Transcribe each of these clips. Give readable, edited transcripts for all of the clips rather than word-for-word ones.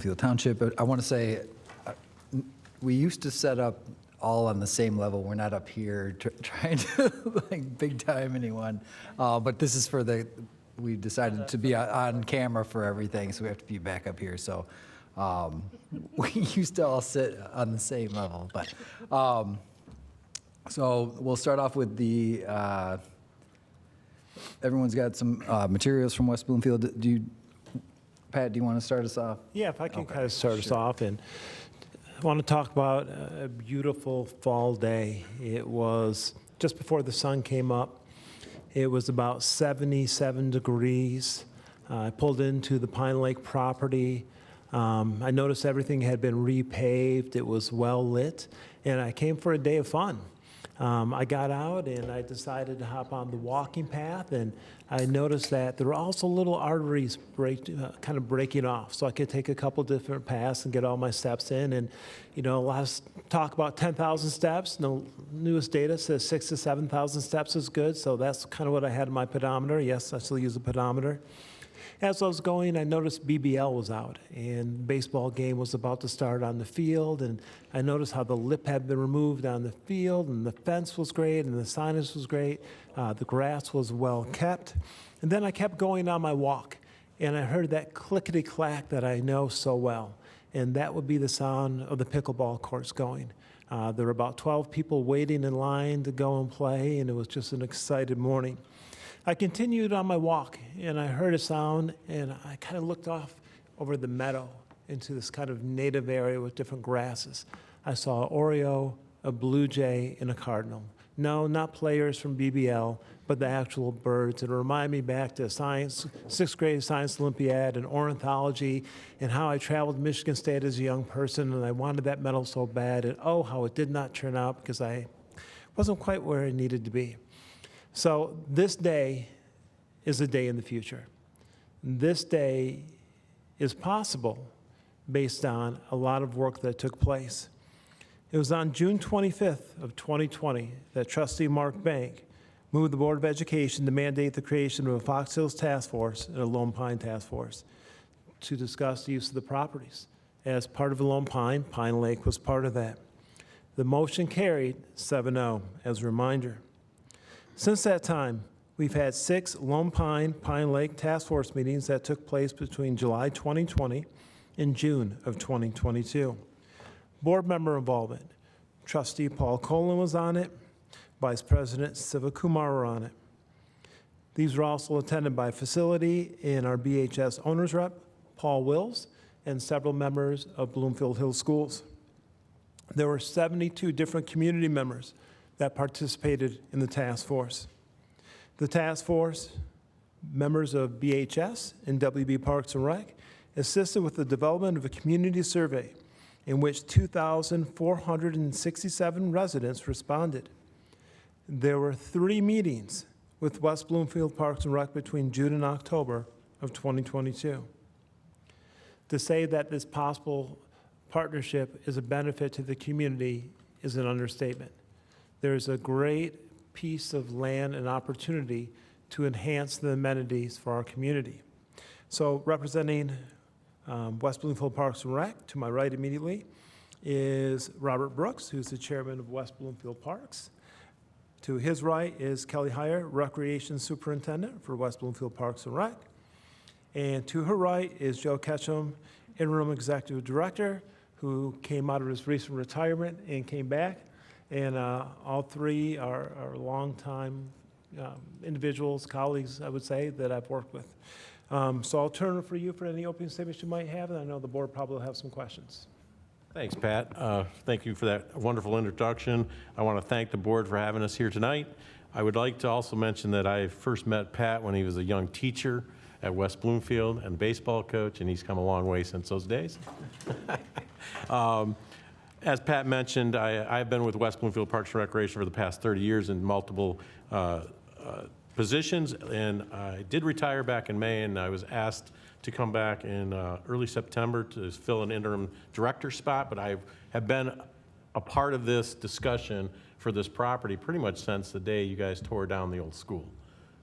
Bloomfield Township. But I want to say, we used to set up all on the same level. We're not up here trying to like big time anyone. But this is for we decided to be on camera for everything, so we have to be back up here. So we used to all sit on the same level. But so we'll start off with everyone's got some materials from West Bloomfield. Pat, do you want to start us off? Yeah, if I can kind of start us off. And I want to talk about a beautiful fall day. It was just before the sun came up. It was about 77 degrees. I pulled into the Pine Lake property. I noticed everything had been repaved. It was well lit, and I came for a day of fun. I got out and I decided to hop on the walking path, and I noticed that there were also little arteries kind of breaking off, so I could take a couple different paths and get all my steps in. And a lot of talk about 10,000 steps. The newest data says 6,000 to 7,000 steps is good, so that's kind of what I had in my pedometer. Yes, I still use a pedometer. As I was going, I noticed BBL was out, and the baseball game was about to start on the field, and I noticed how the lip had been removed on the field, and the fence was great, and the signage was great. The grass was well kept. And then I kept going on my walk, and I heard that clickety-clack that I know so well, and that would be the sound of the pickleball courts going. There were about 12 people waiting in line to go and play, and it was just an excited morning. I continued on my walk, and I heard a sound, and I kind of looked off over the meadow into this kind of native area with different grasses. I saw an Oriole, a blue jay, and a cardinal. No, not players from BBL, but the actual birds. It reminded me back to science, 6th grade science Olympiad and ornithology, and how I traveled to Michigan State as a young person, and I wanted that medal so bad, and oh, how it did not turn out because I wasn't quite where I needed to be. So this day is a day in the future. This day is possible based on a lot of work that took place. It was on June 25th of 2020 that Trustee Mark Bank moved the Board of Education to mandate the creation of a Fox Hills Task Force and a Lone Pine Task Force to discuss the use of the properties. As part of the Lone Pine, Pine Lake was part of that. The motion carried 7-0 as a reminder. Since that time, we've had 6 Lone Pine, Pine Lake Task Force meetings that took place between July 2020 and June of 2022. Board member involvement. Trustee Paul Colin was on it. Vice President Siva Kumar were on it. These were also attended by facility and our BHS owners rep, Paul Wills, and several members of Bloomfield Hills Schools. There were 72 different community members that participated in the task force. The task force, members of BHS and WB Parks and Rec, assisted with the development of a community survey in which 2,467 residents responded. There were 3 meetings with West Bloomfield Parks and Rec between June and October of 2022. To say that this possible partnership is a benefit to the community is an understatement. There's a great piece of land and opportunity to enhance the amenities for our community. So representing West Bloomfield Parks and Rec, to my right immediately, is Robert Brooks, who's the chairman of West Bloomfield Parks. To his right is Kelly Heyer, Recreation Superintendent for West Bloomfield Parks and Rec. And to her right is Joe Ketchum, Interim Executive Director, who came out of his recent retirement and came back. And all 3 are longtime individuals, colleagues, I would say, that I've worked with. So I'll turn it for you for any opening statements you might have, and I know the board probably will have some questions. Thanks, Pat. Thank you for that wonderful introduction. I want to thank the board for having us here tonight. I would like to also mention that I first met Pat when he was a young teacher at West Bloomfield and baseball coach, and he's come a long way since those days. As Pat mentioned, I've been with West Bloomfield Parks and Recreation for the past 30 years in multiple positions, and I did retire back in May, and I was asked to come back in early September to fill an interim director spot, but I have been a part of this discussion for this property pretty much since the day you guys tore down the old school.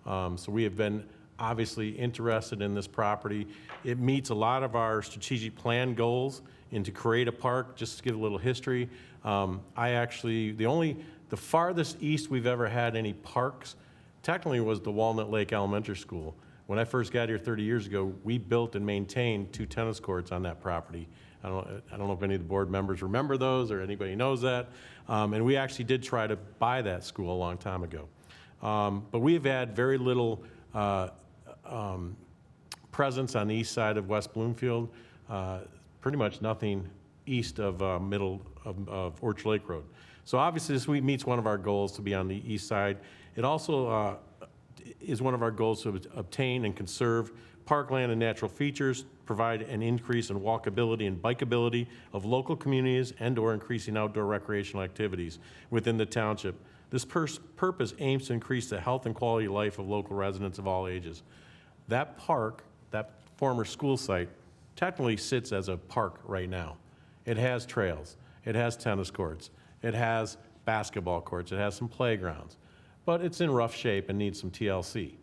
So we have been obviously interested in this property. It meets a lot of our strategic plan goals and to create a park. Just to give a little history, the farthest east we've ever had any parks technically was the Walnut Lake Elementary School. When I first got here 30 years ago, we built and maintained 2 tennis courts on that property. I don't know if any of the board members remember those or anybody knows that. And we actually did try to buy that school a long time ago. But we've had very little presence on the east side of West Bloomfield, pretty much nothing east of of Orchard Lake Road. So obviously this meets one of our goals to be on the east side. It also is one of our goals to obtain and conserve parkland and natural features, provide an increase in walkability and bikeability of local communities and/or increasing outdoor recreational activities within the township. This purpose aims to increase the health and quality of life of local residents of all ages. That park, that former school site, technically sits as a park right now. It has trails, it has tennis courts, it has basketball courts, it has some playgrounds, but it's in rough shape and needs some TLC.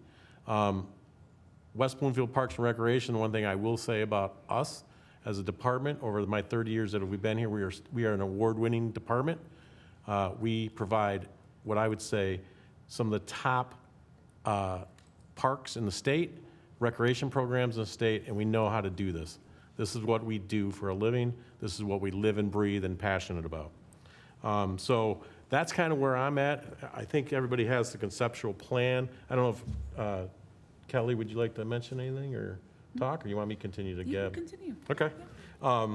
West Bloomfield Parks and Recreation, the one thing I will say about us as a department, over my 30 years that we've been here, we are an award-winning department. We provide what I would say some of the top parks in the state, recreation programs in the state, and we know how to do this. This is what we do for a living. This is what we live and breathe and passionate about. So that's kind of where I'm at. I think everybody has the conceptual plan. I don't know if, Kelly, would you like to mention anything or talk, or you want me to continue to You Gab? can continue. Okay. Yeah.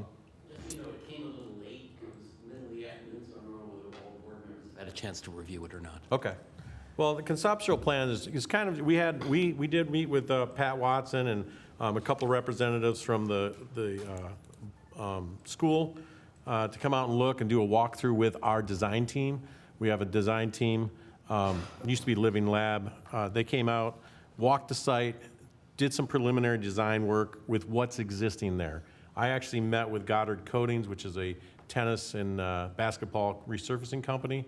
Just, it came a little late. It was middle of the afternoon, so I don't know whether all board members have had a chance to review it or not. Okay. Well, the conceptual plan is kind of, we did meet with Pat Watson and a couple representatives from the school to come out and look and do a walkthrough with our design team. We have a design team, it used to be Living Lab. They came out, walked the site, did some preliminary design work with what's existing there. I actually met with Goddard Coatings, which is a tennis and basketball resurfacing company,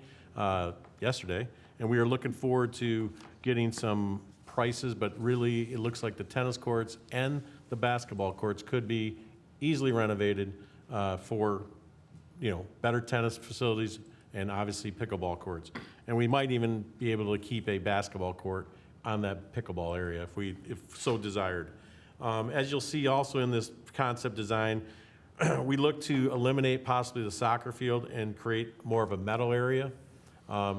yesterday, and we are looking forward to getting some prices, but really it looks like the tennis courts and the basketball courts could be easily renovated for, better tennis facilities and obviously pickleball courts. And we might even be able to keep a basketball court on that pickleball area if so desired. As you'll see also in this concept design, we look to eliminate possibly the soccer field and create more of a meadow area.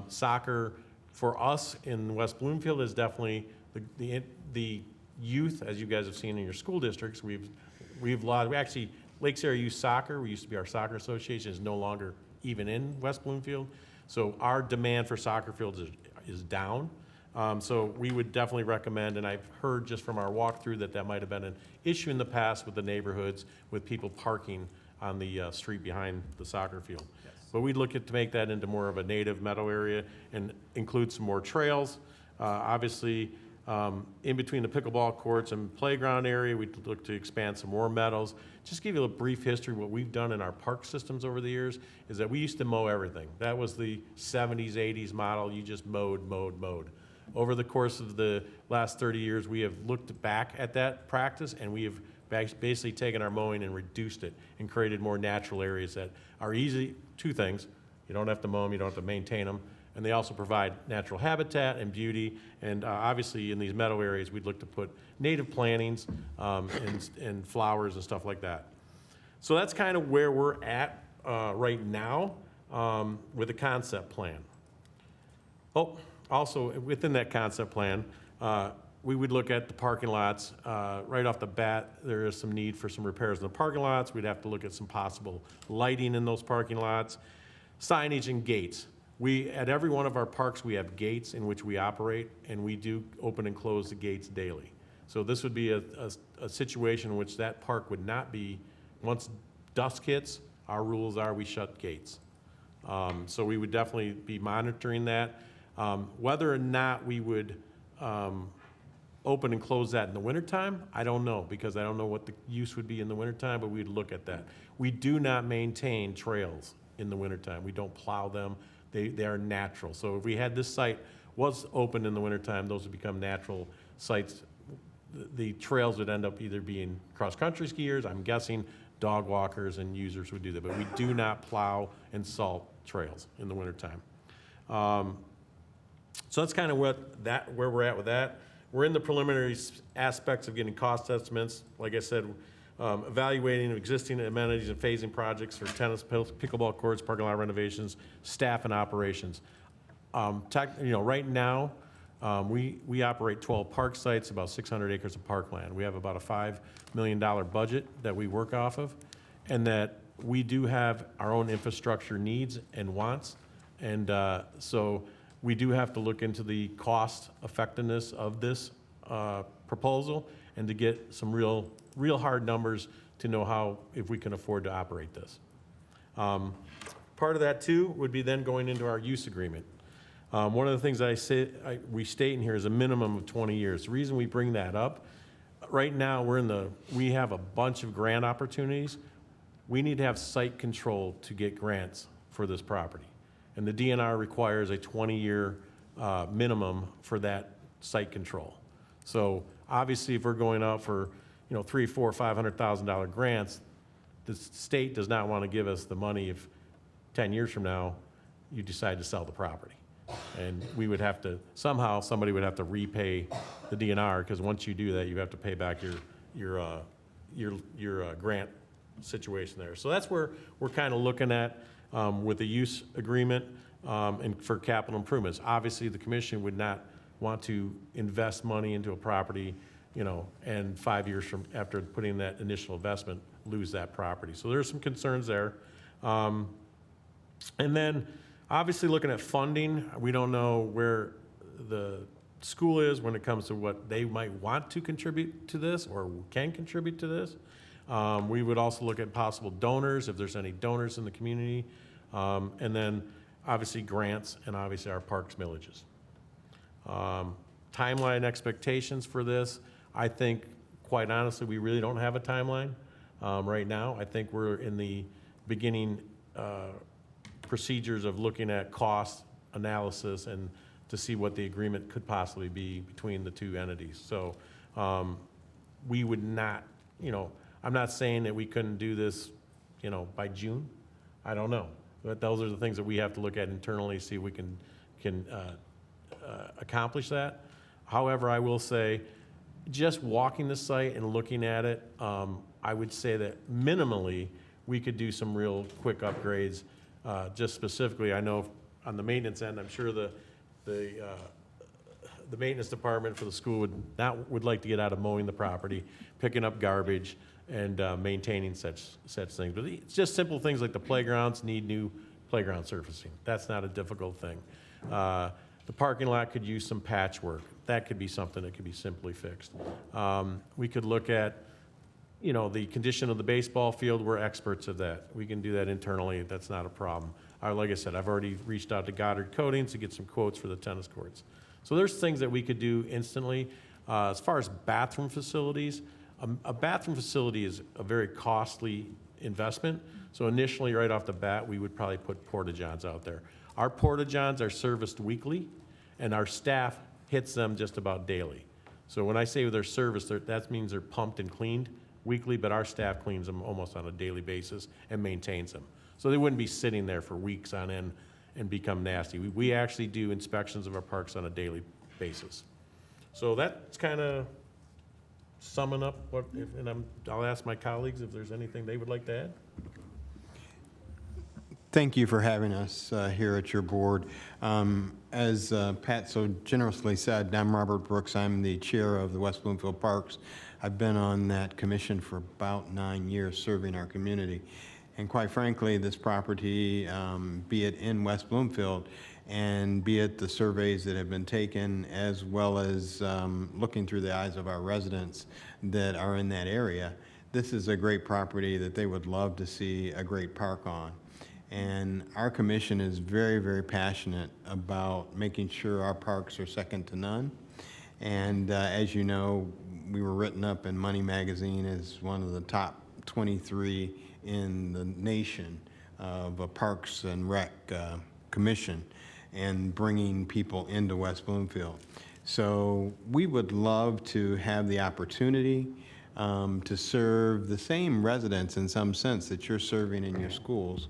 Soccer for us in West Bloomfield is definitely the youth, as you guys have seen in your school districts. We actually, Lakes Area Youth Soccer, we used to be our soccer association, is no longer even in West Bloomfield. So our demand for soccer fields is down. So we would definitely recommend, and I've heard just from our walkthrough that might have been an issue in the past with the neighborhoods, with people parking on the street behind the soccer field. Yes. But we'd look to make that into more of a native meadow area and include some more trails. Obviously, in between the pickleball courts and playground area, we'd look to expand some more meadows. Just give you a brief history, what we've done in our park systems over the years is that we used to mow everything. That was the 70s, 80s model. You just mowed. Over the course of the last 30 years, we have looked back at that practice, and we have basically taken our mowing and reduced it and created more natural areas that are easy. Two things: you don't have to mow them, you don't have to maintain them, and they also provide natural habitat and beauty. And obviously, in these meadow areas, we'd look to put native plantings and flowers and stuff like that. So that's kind of where we're at right now with the concept plan. Also, within that concept plan, we would look at the parking lots. Right off the bat, there is some need for some repairs in the parking lots. We'd have to look at some possible lighting in those parking lots, signage and gates. At every one of our parks, we have gates in which we operate, and we do open and close the gates daily. So this would be a situation in which that park would not be, once dusk hits, our rules are we shut gates. So we would definitely be monitoring that. Whether or not we would open and close that in the wintertime, I don't know, because I don't know what the use would be in the wintertime, but we'd look at that. We do not maintain trails in the wintertime. We don't plow them. They are natural. So if we had this site was open in the wintertime, those would become natural sites the trails would end up either being cross-country skiers, I'm guessing dog walkers and users would do that, but we do not plow and salt trails in the wintertime. So that's kind of where we're at with that. We're in the preliminary aspects of getting cost estimates. Like I said, evaluating existing amenities and phasing projects for tennis, pickleball courts, parking lot renovations, staff and operations. Right now, we operate 12 park sites, about 600 acres of parkland. We have about a $5 million budget that we work off of, and that we do have our own infrastructure needs and wants. And so we do have to look into the cost effectiveness of this proposal and to get some real hard numbers to know if we can afford to operate this. Part of that too would be then going into our use agreement. One of the things we state in here is a minimum of 20 years. The reason we bring that up, right now we have a bunch of grant opportunities. We need to have site control to get grants for this property. And the DNR requires a 20-year minimum for that site control. So obviously, if we're going out for $300,000, $400,000, $500,000 grants, the state does not want to give us the money if 10 years from now you decide to sell the property. And we would have to, somehow somebody would have to repay the DNR, because once you do that, you have to pay back your grant situation there. So that's where we're kind of looking at with the use agreement and for capital improvements. Obviously, the commission would not want to invest money into a property, and 5 years from after putting that initial investment, lose that property. So there's some concerns there. And then obviously looking at funding, we don't know where the school is when it comes to what they might want to contribute to this or can contribute to this. We would also look at possible donors, if there's any donors in the community, and then obviously grants and obviously our parks millages. Timeline expectations for this, I think, quite honestly, we really don't have a timeline right now. I think we're in the beginning procedures of looking at cost analysis and to see what the agreement could possibly be between the two entities. So we would not, I'm not saying that we couldn't do this, by June. I don't know. But those are the things that we have to look at internally, see if we can accomplish that. However, I will say, just walking the site and looking at it, I would say that minimally, we could do some real quick upgrades. Just specifically, I know on the maintenance end, I'm sure the maintenance department for the school would like to get out of mowing the property, picking up garbage, and maintaining such things. But it's just simple things like the playgrounds need new playground surfacing. That's not a difficult thing. The parking lot could use some patchwork. That could be something that could be simply fixed. We could look at, the condition of the baseball field. We're experts of that. We can do that internally. That's not a problem. Like I said, I've already reached out to Goddard Coatings to get some quotes for the tennis courts. So there's things that we could do instantly. As far as bathroom facilities, a bathroom facility is a very costly investment. So initially, right off the bat, we would probably put porta-johns out there. Our porta-johns are serviced weekly, and our staff hits them just about daily. So when I say they're serviced, that means they're pumped and cleaned weekly, but our staff cleans them almost on a daily basis and maintains them. So they wouldn't be sitting there for weeks on end and become nasty. We actually do inspections of our parks on a daily basis. So that's kind of summing up I'll ask my colleagues if there's anything they would like to add. Thank you for having us here at your board. As Pat so generously said, I'm Robert Brooks. I'm the chair of the West Bloomfield Parks. I've been on that commission for about 9 years serving our community. And quite frankly, this property, be it in West Bloomfield and be it the surveys that have been taken, as well as looking through the eyes of our residents that are in that area, this is a great property that they would love to see a great park on. And our commission is very, very passionate about making sure our parks are second to none. And as you know, we were written up in Money Magazine as one of the top 23 in the nation of a Parks and Rec commission and bringing people into West Bloomfield. So we would love to have the opportunity to serve the same residents in some sense that you're serving in your schools,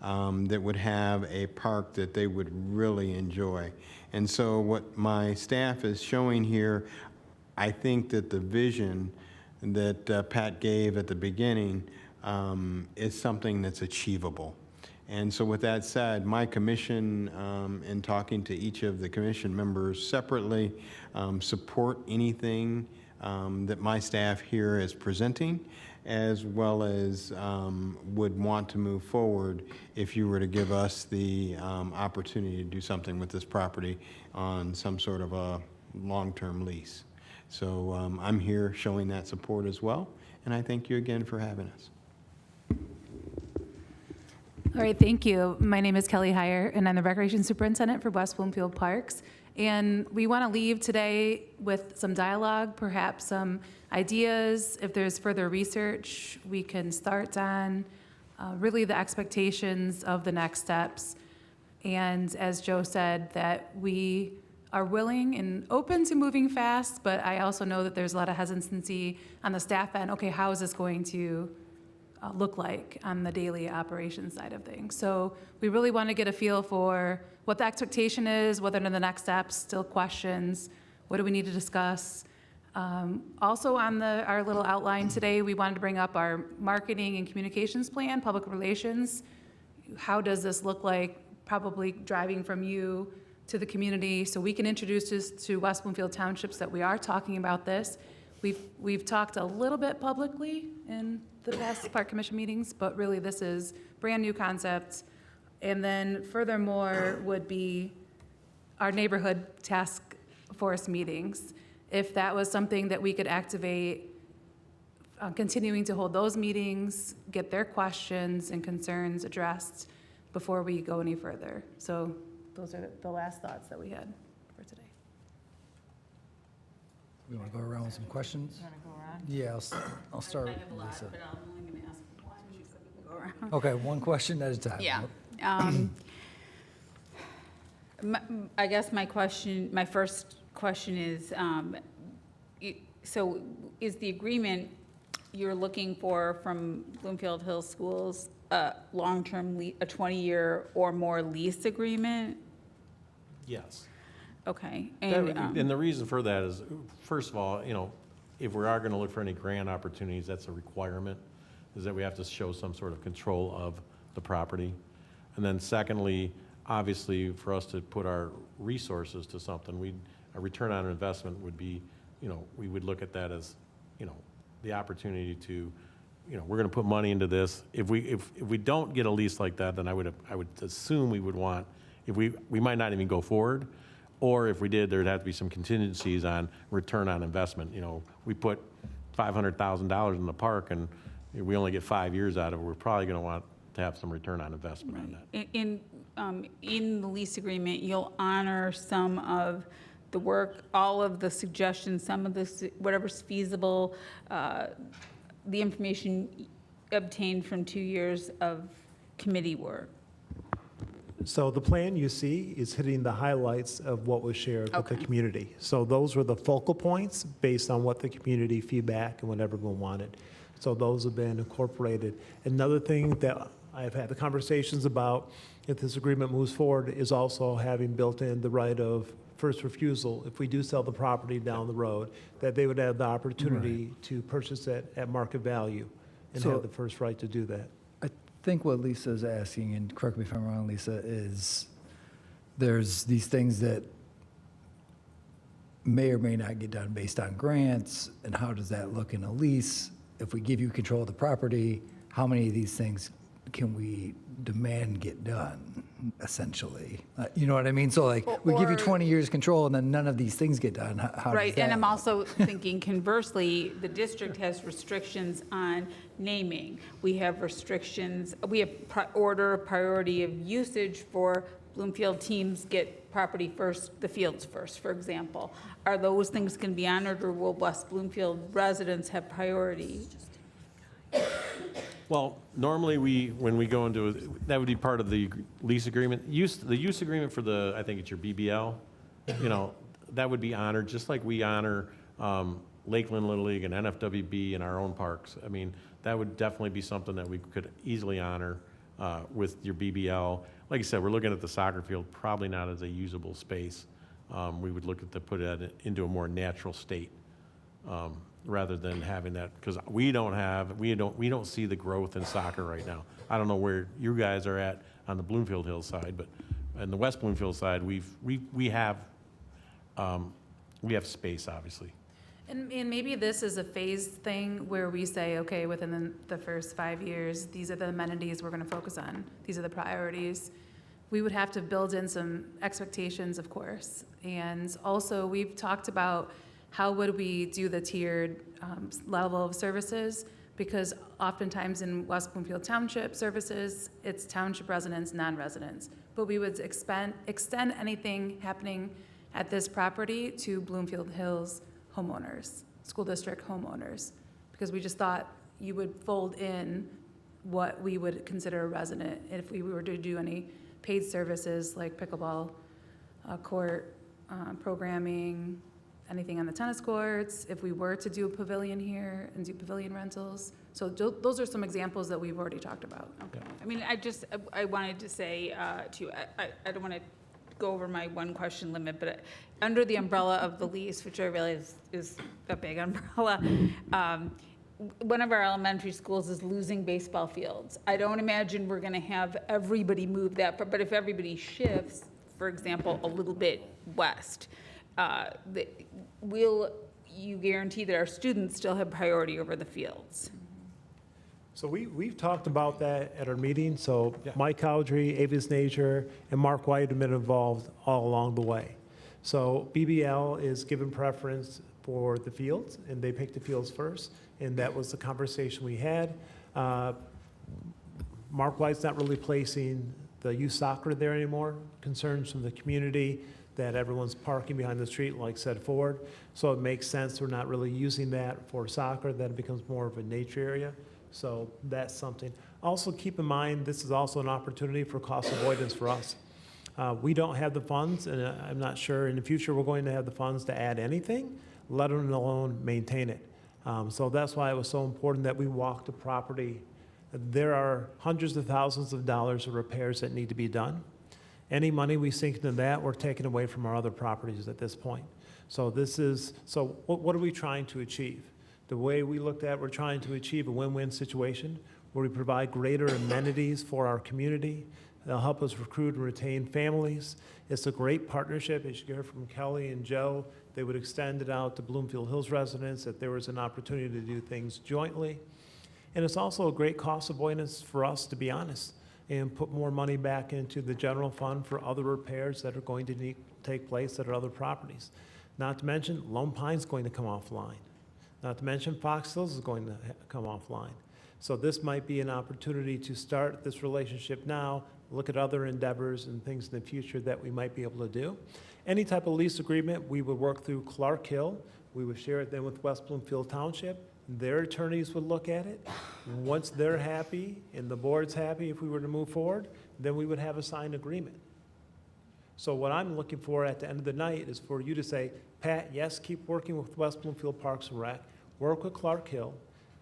that would have a park that they would really enjoy. And so what my staff is showing here, I think that the vision that Pat gave at the beginning is something that's achievable. And so with that said, my commission, in talking to each of the commission members separately, support anything that my staff here is presenting, as well as would want to move forward if you were to give us the opportunity to do something with this property on some sort of a long-term lease. So I'm here showing that support as well, and I thank you again for having us. All right, thank you. My name is Kelly Heyer, and I'm the Recreation Superintendent for West Bloomfield Parks. And we want to leave today with some dialogue, perhaps some ideas. If there's further research we can start on, really the expectations of the next steps. And as Joe said, that we are willing and open to moving fast, but I also know that there's a lot of hesitancy on the staff end. Okay, how is this going to look like on the daily operations side of things? So we really want to get a feel for what the expectation is, what are the next steps, still questions, what do we need to discuss? Also on our little outline today, we wanted to bring up our marketing and communications plan, public relations. How does this look like, probably driving from you to the community, so we can introduce this to West Bloomfield Townships that we are talking about this. We've talked a little bit publicly in the past Park Commission meetings, but really this is brand new concept. And then furthermore would be our neighborhood task force meetings. If that was something that we could activate, continuing to hold those meetings, get their questions and concerns addressed before we go any further. So those are the last thoughts that we had for today. We want to go around with some questions? You want to go around? Yeah, I'll start I with have a lot, Lisa. but I'm only going to ask one, so we can go around. Okay, one question at a time. Yeah. I guess my first question is, so is the agreement you're looking for from Bloomfield Hills Schools a long-term, a 20-year or more lease agreement? Yes. Okay. And the reason for that is, first of all, if we are going to look for any grant opportunities, that's a requirement, is that we have to show some sort of control of the property. And then secondly, obviously, for us to put our resources to something, a return on investment would be, we would look at that as, the opportunity to, we're going to put money into this. If we don't get a lease like that, then I would assume we would want, we might not even go forward, or if we did, there'd have to be some contingencies on return on investment. We put $500,000 in the park and we only get 5 years out of it. We're probably going to want to have some return on investment on that. In the lease agreement, you'll honor some of the work, all of the suggestions, some of the, whatever's feasible, the information obtained from 2 years of committee work. So the plan you see is hitting the highlights of what was shared with the Okay. community. So those were the focal points based on what the community feedback and what everyone wanted. So those have been incorporated. Another thing that I've had the conversations about, if this agreement moves forward, is also having built in the right of first refusal. If we do sell the property down the road, that they would have the opportunity to purchase it at market value and So- have the first right to do that. I think what Lisa's asking, and correct me if I'm wrong, Lisa, is there's these things that may or may not get done based on grants, and how does that look in a lease? If we give you control of the property, how many of these things can we demand get done, essentially? You know what I mean? So like, we give you Or- 20 years control, and then none of these things get done. How does Right, and that I'm look? also thinking conversely, the district has restrictions on naming. We have restrictions, we have priority of usage for Bloomfield teams get property first, the fields first, for example. Are those things can be honored, or will West Bloomfield residents have priority? Well, normally when we go into, that would be part of the lease agreement. The use agreement for I think it's your BBL, that would be honored, just like we honor Lakeland Little League and NFWB in our own parks. I mean, that would definitely be something that we could easily honor with your BBL. Like I said, we're looking at the soccer field, probably not as a usable space. We would look at to put it into a more natural state rather than having that, because we don't see the growth in soccer right now. I don't know where you guys are at on the Bloomfield Hills side, but on the West Bloomfield side, we have space, obviously. And maybe this is a phased thing where we say, okay, within the first 5 years, these are the amenities we're going to focus on. These are the priorities. We would have to build in some expectations, of course. And also, we've talked about how would we do the tiered level of services, because oftentimes in West Bloomfield Township services, it's township residents, non-residents. But we would extend anything happening at this property to Bloomfield Hills homeowners, school district homeowners, because we just thought you would fold in what we would consider a resident if we were to do any paid services like pickleball court programming, anything on the tennis courts, if we were to do a pavilion here and do pavilion rentals. So those are some examples that we've already talked about. Okay. I mean, I wanted to say, too, I don't want to go over my one question limit, but under the umbrella of the lease, which I realize is a big umbrella, one of our elementary schools is losing baseball fields. I don't imagine we're going to have everybody move that, but if everybody shifts, for example, a little bit west, will you guarantee that our students still have priority over the fields? So we've talked about that at our meeting. So Mike Cowdrey, Avis Nature, and Mark White have been involved all along the way. So BBL is given preference for the fields, and they picked the fields first, and that was the conversation we had. Mark White's not really placing the youth soccer there anymore. Concerns from the community that everyone's parking behind the street, like said Ford. So it makes sense we're not really using that for soccer, that it becomes more of a nature area. So that's something. Also keep in mind, this is also an opportunity for cost avoidance for us. We don't have the funds, and I'm not sure in the future we're going to have the funds to add anything, let alone maintain it. So that's why it was so important that we walk the property. There are hundreds of thousands of dollars of repairs that need to be done. Any money we sink into that, we're taking away from our other properties at this point. So what are we trying to achieve? The way we looked at, we're trying to achieve a win-win situation where we provide greater amenities for our community. They'll help us recruit and retain families. It's a great partnership, as you heard from Kelly and Joe. They would extend it out to Bloomfield Hills residents if there was an opportunity to do things jointly. And it's also a great cost avoidance for us, to be honest, and put more money back into the general fund for other repairs that are going to take place at our other properties. Not to mention, Lone Pine's going to come offline. Not to mention, Fox Hills is going to come offline. So this might be an opportunity to start this relationship now, look at other endeavors and things in the future that we might be able to do. Any type of lease agreement, we would work through Clark Hill. We would share it then with West Bloomfield Township. Their attorneys would look at it. Once they're happy and the board's happy if we were to move forward, then we would have a signed agreement. So what I'm looking for at the end of the night is for you to say, Pat, yes, keep working with West Bloomfield Parks and Rec, work with Clark Hill,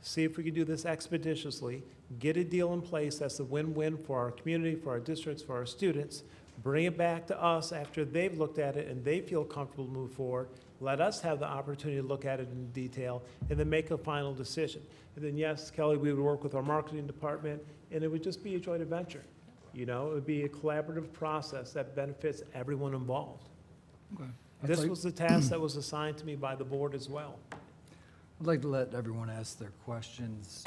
see if we can do this expeditiously, get a deal in place that's a win-win for our community, for our districts, for our students, bring it back to us after they've looked at it and they feel comfortable to move forward. Let us have the opportunity to look at it in detail and then make a final decision. And then, yes, Kelly, we would work with our marketing department, and it would just be a joint adventure. You know, it would be a collaborative process that benefits everyone involved. Okay. This was the task that was assigned to me by the board as well. I'd like to let everyone ask their questions,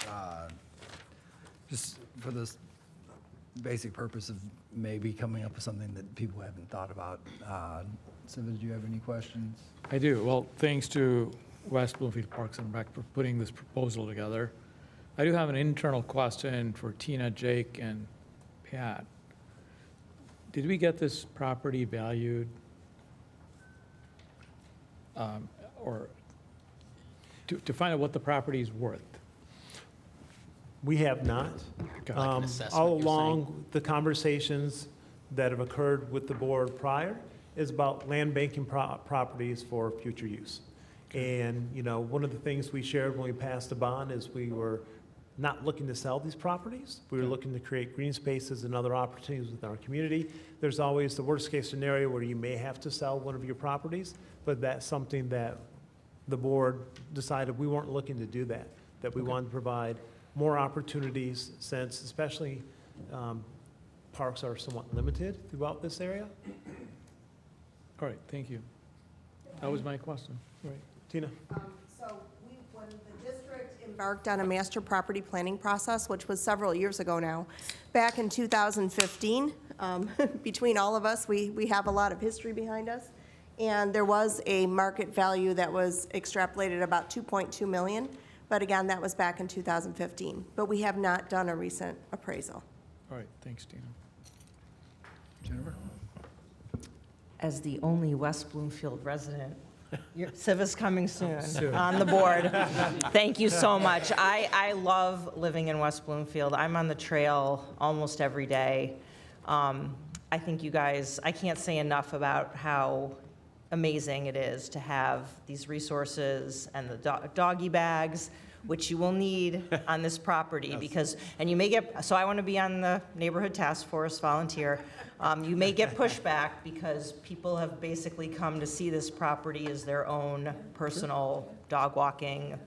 just for this basic purpose of maybe coming up with something that people haven't thought about. Siva, do you have any questions? I do. Well, thanks to West Bloomfield Parks and Rec for putting this proposal together. I do have an internal question for Tina, Jake, and Pat. Did we get this property valued or to find out what the property is worth? We have not. Okay. an assessment, All you're along, the conversations that have occurred with the board prior is about land banking properties for future use. And, you know, one of the things we shared when we passed the bond is we were not looking to sell these properties. We were looking to create green spaces and other opportunities within our community. There's always the worst-case scenario where you may have to sell one of your properties, but that's something that the board decided we weren't looking to do that we wanted to provide more opportunities since especially parks are somewhat limited throughout this area. All right, thank you. That was my question. Right. Tina? So when the district embarked on a master property planning process, which was several years ago now, back in 2015, between all of us, we have a lot of history behind us, and there was a market value that was extrapolated about 2.2 million, but again, that was back in 2015. But we have not done a recent appraisal. All right, thanks, Tina. Jennifer? As the only West Bloomfield resident, Civa's coming soon on the board. Thank you so much. I love living in West Bloomfield. I'm on the trail almost every day. I think you guys, I can't say enough about how amazing it is to have these resources and the doggy bags, which you will need on this property because, and you may get, so I want to be on the neighborhood task force, volunteer. You may get pushback because people have basically come to see this property as their own personal dog walking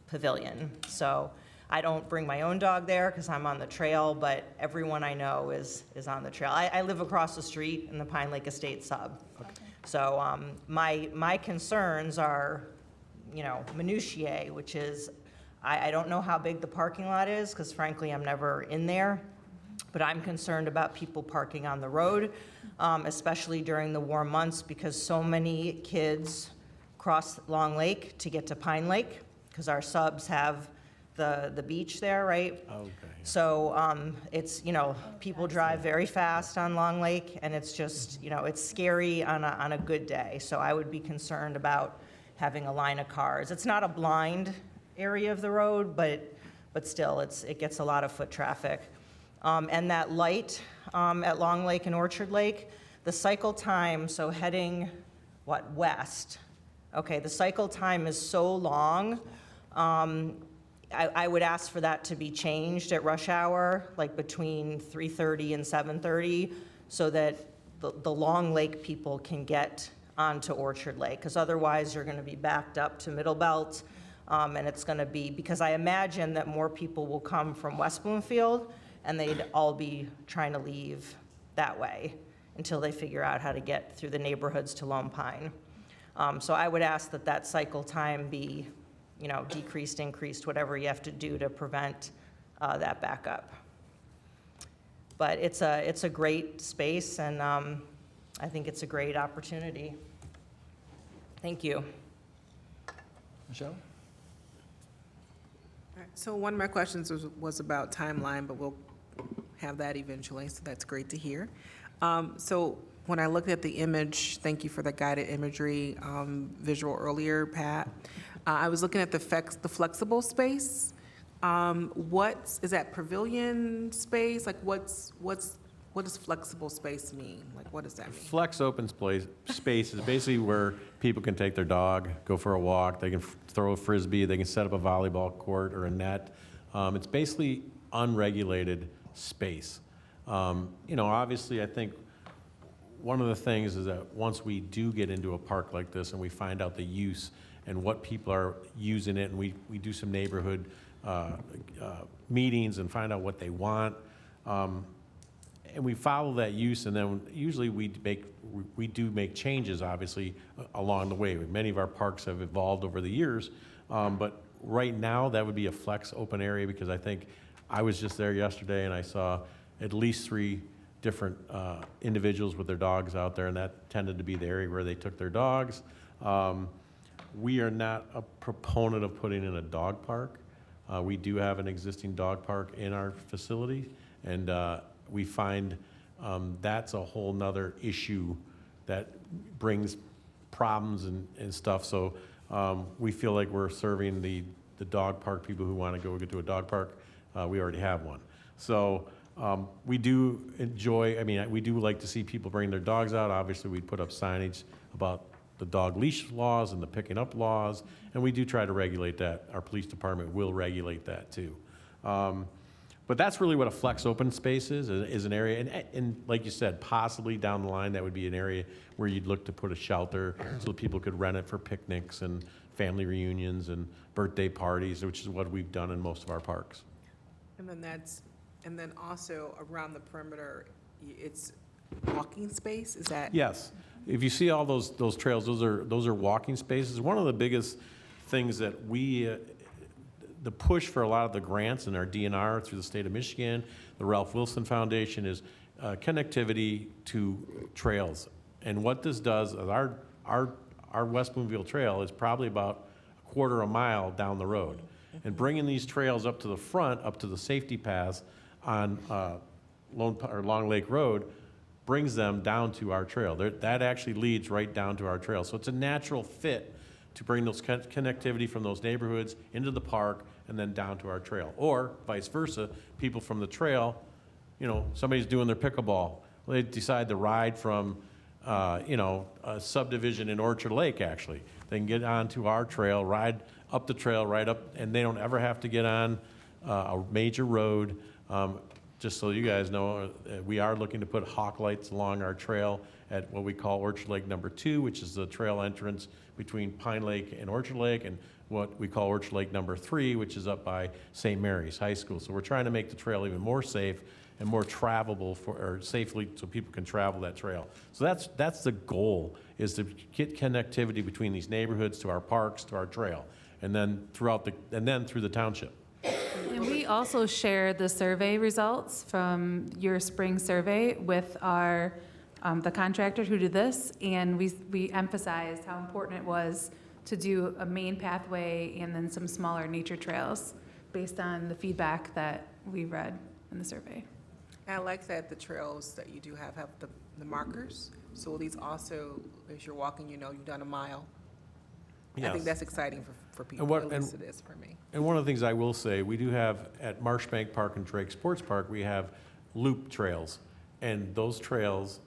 pavilion. So I don't bring my own dog there because I'm on the trail, but everyone I know is on the trail. I live across the street in the Pine Lake Estate sub. Okay. So my concerns are, you know, minutiae, which is I don't know how big the parking lot is because frankly I'm never in there, but I'm concerned about people parking on the road, especially during the warm months because so many kids cross Long Lake to get to Pine Lake because our subs have the beach there, right? Okay. So it's, you know, people drive very fast on Long Lake and it's just, you know, it's scary on a good day. So I would be concerned about having a line of cars. It's not a blind area of the road, but still it gets a lot of foot traffic. And that light at Long Lake and Orchard Lake, the cycle time, so heading, west, okay, the cycle time is so long. I would ask for that to be changed at rush hour, like between 3:30 and 7:30, so that the Long Lake people can get onto Orchard Lake, because otherwise you're gonna be backed up to Middle Belt, and it's gonna be, because I imagine that more people will come from West Bloomfield, and they'd all be trying to leave that way until they figure out how to get through the neighborhoods to Lone Pine. So I would ask that that cycle time be, you know, decreased, increased, whatever you have to do to prevent that backup. But it's a great space, and I think it's a great opportunity. Thank you. Michelle? All right, so one of my questions was about timeline, but we'll have that eventually, so that's great to hear. So when I looked at the image, thank you for the guided imagery visual earlier, Pat. I was looking at the flexible space. What is that pavilion space? Like what does flexible space mean? Like what does that mean? Flex open space is basically where people can take their dog, go for a walk, they can throw a frisbee, they can set up a volleyball court or a net. It's basically unregulated space. You know, obviously I think one of the things is that once we do get into a park like this and we find out the use and what people are using it, and we do some neighborhood meetings and find out what they want, and we follow that use, and then usually we do make changes, obviously, along the way. Many of our parks have evolved over the years, but right now that would be a flex open area, because I think I was just there yesterday and I saw at least 3 different individuals with their dogs out there, and that tended to be the area where they took their dogs. We are not a proponent of putting in a dog park. We do have an existing dog park in our facility, and we find that's a whole nother issue that brings problems and stuff. So we feel like we're serving the dog park people who want to go to a dog park. We already have one. So We do enjoy, I mean, we do like to see people bring their dogs out. Obviously, we put up signage about the dog leash laws and the picking up laws, and we do try to regulate that. Our police department will regulate that too. But that's really what a flex open space is an area, and like you said, possibly down the line, that would be an area where you'd look to put a shelter so people could rent it for picnics and family reunions and birthday parties, which is what we've done in most of our parks. And then also around the perimeter, it's walking space, is that? Yes. If you see all those trails, those are walking spaces. One of the biggest things that the push for a lot of the grants in our DNR through the state of Michigan, the Ralph Wilson Foundation, is connectivity to trails. And what this does is our West Bloomfield Trail is probably about a quarter of a mile down the road. And bringing these trails up to the front, up to the safety paths on Long Lake Road, brings them down to our trail. That actually leads right down to our trail. So it's a natural fit to bring those connectivity from those neighborhoods into the park and then down to our trail. Or vice versa, people from the trail, somebody's doing their pickleball. They decide to ride from, a subdivision in Orchard Lake, actually. They can get onto our trail, ride up the trail, right up, and they don't ever have to get on a major road. Just so you guys know, we are looking to put hawk lights along our trail at what we call Orchard Lake number 2, which is the trail entrance between Pine Lake and Orchard Lake, and what we call Orchard Lake number 3, which is up by St. Mary's High School. So we're trying to make the trail even more safe and more travelable safely so people can travel that trail. So that's the goal, is to get connectivity between these neighborhoods to our parks, to our trail, and then through the township. And we also share the survey results from your spring survey with our, the contractor who did this, and we emphasized how important it was to do a main pathway and then some smaller nature trails based on the feedback that we read in the survey. And I like that the trails that you do have the markers. So these also, as you're walking, you've done a mile. I think Yes. that's exciting for people, at least it is for me. And one of the things I will say, we do have at Marshbank Park and Drake Sports Park, we have loop trails. And those trails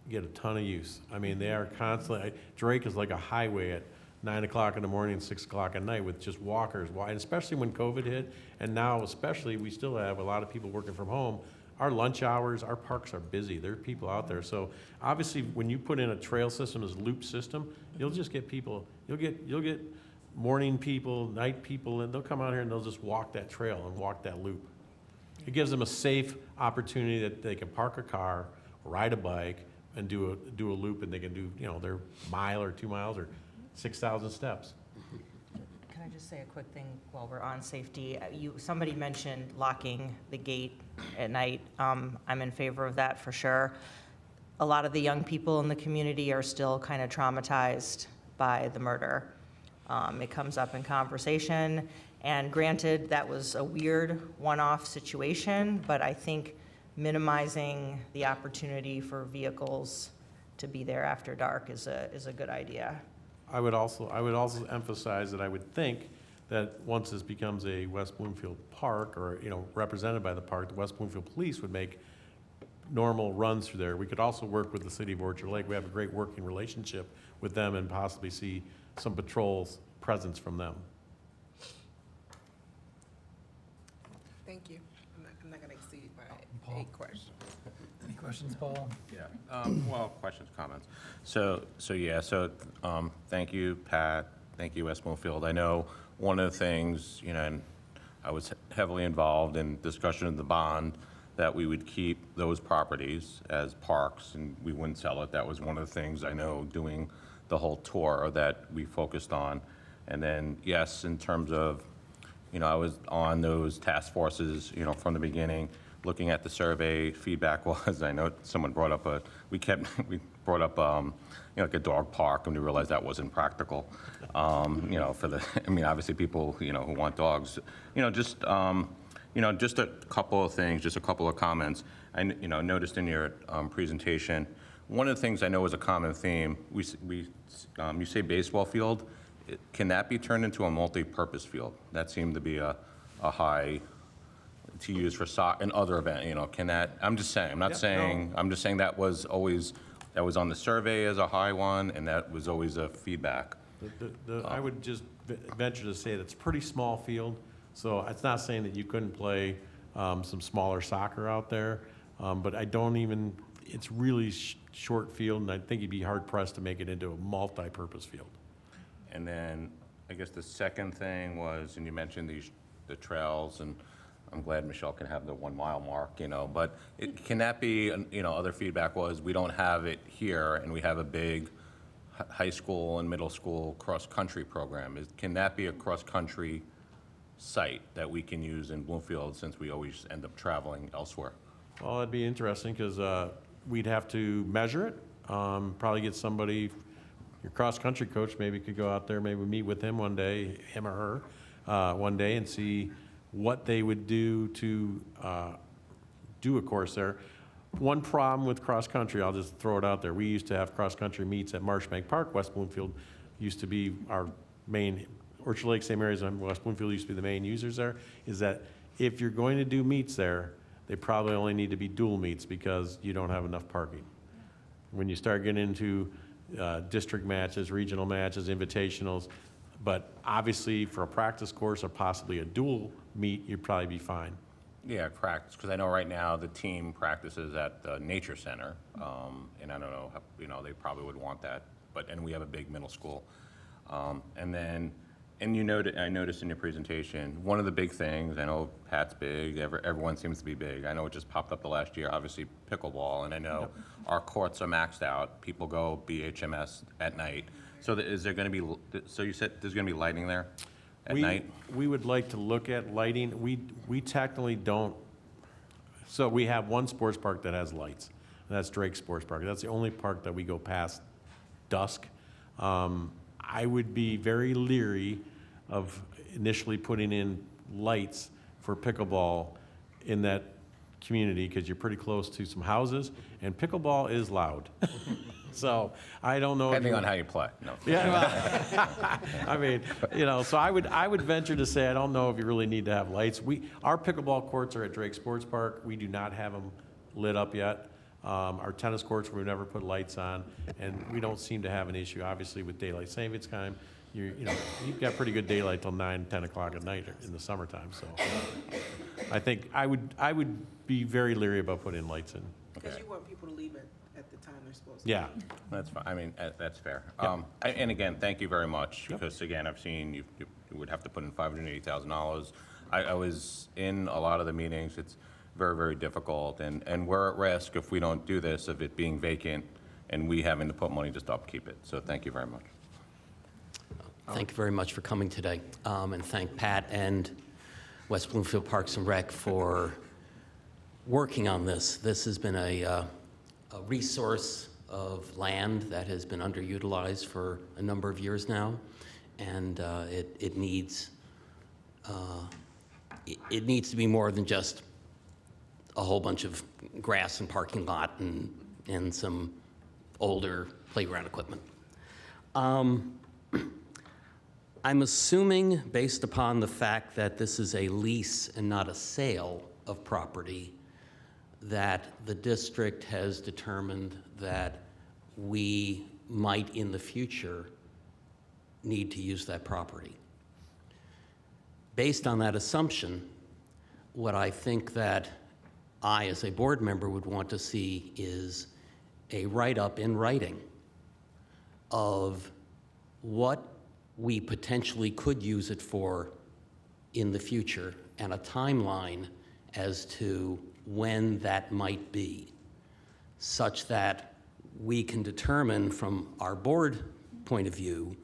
get a ton of use. I mean, they are constantly, Drake is like a highway at 9 o'clock in the morning and 6 o'clock at night with just walkers. And especially when COVID hit, and now especially, we still have a lot of people working from home. Our lunch hours, our parks are busy. There are people out there. So obviously, when you put in a trail system as a loop system, you'll just get people, you'll get morning people, night people, and they'll come out here and they'll just walk that trail and walk that loop. It gives them a safe opportunity that they can park a car, ride a bike, and do a loop, and they can do, their mile or 2 miles or 6,000 steps. Can I just say a quick thing while we're on safety? Somebody mentioned locking the gate at night. I'm in favor of that for sure. A lot of the young people in the community are still kind of traumatized by the murder. It comes up in conversation, and granted, that was a weird one-off situation, but I think minimizing the opportunity for vehicles to be there after dark is a good idea. I would also emphasize that I would think that once this becomes a West Bloomfield Park, or, represented by the park, the West Bloomfield Police would make normal runs through there. We could also work with the city of Orchard Lake. We have a great working relationship with them, and possibly see some patrols presence from them. Thank you. I'm not going to exceed my 8 questions. Any questions, Paul? Yeah, well, questions, comments. So thank you, Pat, thank you, West Bloomfield. I know one of the things, and I was heavily involved in discussion of the bond, that we would keep those properties as parks and we wouldn't sell it. That was one of the things I know doing the whole tour that we focused on. And then, yes, in terms of, I was on those task forces, from the beginning, looking at the survey. Feedback was, I know someone brought up we brought up, like a dog park, and we realized that wasn't practical, obviously people, who want dogs, just a couple of things, just a couple of comments. I, noticed in your presentation, one of the things I know is a common theme, you say baseball field, can that be turned into a multi-purpose field? That seemed to be a high, it to use for soccer and other event, can that, I'm just saying, I'm not saying, I'm just saying that was always, that was on the survey as a high one, and that was always a feedback. I would just venture to say that it's a pretty small field, so it's not saying that you couldn't play some smaller soccer out there, but I don't even, it's really short field, and I think you'd be hard pressed to make it into a multi-purpose field. And then, I guess the second thing was, and you mentioned the trails, and I'm glad Michelle can have the 1 mile mark, but can that be, other feedback was, we don't have it here, and we have a big high school and middle school cross-country program. Can that be a cross-country site that we can use in Bloomfield, since we always end up traveling elsewhere? Well, that'd be interesting, because we'd have to measure it, probably get somebody, your cross-country coach maybe could go out there, maybe meet with him one day, him or her, one day, and see what they would do to do a course there. One problem with cross-country, I'll just throw it out there, we used to have cross-country meets at Marshbank Park. West Bloomfield used to be our main, Orchard Lake, same areas, and West Bloomfield used to be the main users there, is that if you're going to do meets there, they probably only need to be dual meets because you don't have enough parking. When you start getting into district matches, regional matches, invitationals, but obviously for a practice course or possibly a dual meet, you'd probably be fine. Yeah, practice, because I know right now the team practices at the Nature Center, and I don't know, they probably would want that, and we have a big middle school. And then, I noticed in your presentation, one of the big things, I know Pat's big, everyone seems to be big. I know it just popped up the last year, obviously pickleball, and I know our courts are maxed out. People go BHMS at night. So is there going to be, so you said there's going to be lighting there at night? We would like to look at lighting. We technically don't, so we have one sports park that has lights, and that's Drake Sports Park. That's the only park that we go past dusk. I would be very leery of initially putting in lights for pickleball in that community, because you're pretty close to some houses, and pickleball is loud. So I don't know. Depending on how you play. No. Yeah. I mean, so I would venture to say I don't know if you really need to have lights. Our pickleball courts are at Drake Sports Park. We do not have them lit up yet. Our tennis courts, we've never put lights on, and we don't seem to have an issue, obviously, with daylight savings time. You've got pretty good daylight till 9, 10 o'clock at night in the summertime. So I think I would be very leery about putting lights in. Because you want people to leave it at the time they're supposed to. Yeah. That's fine. I mean, that's fair. And again, thank you very much, because again, I've seen you would have to put in $580,000. I was in a lot of the meetings. It's very, very difficult, and we're at risk if we don't do this of it being vacant and we having to put money just to upkeep it. So thank you very much. Thank you very much for coming today, and thank Pat and West Bloomfield Parks and Rec for working on this. This has been a resource of land that has been underutilized for a number of years now, and it needs to be more than just a whole bunch of grass and parking lot and some older playground equipment. I'm assuming, based upon the fact that this is a lease and not a sale of property, that the district has determined that we might in the future need to use that property. Based on that assumption, what I think that I, as a board member, would want to see is a write-up in writing of what we potentially could use it for in the future, and a timeline as to when that might be, such that we can determine from our board point of view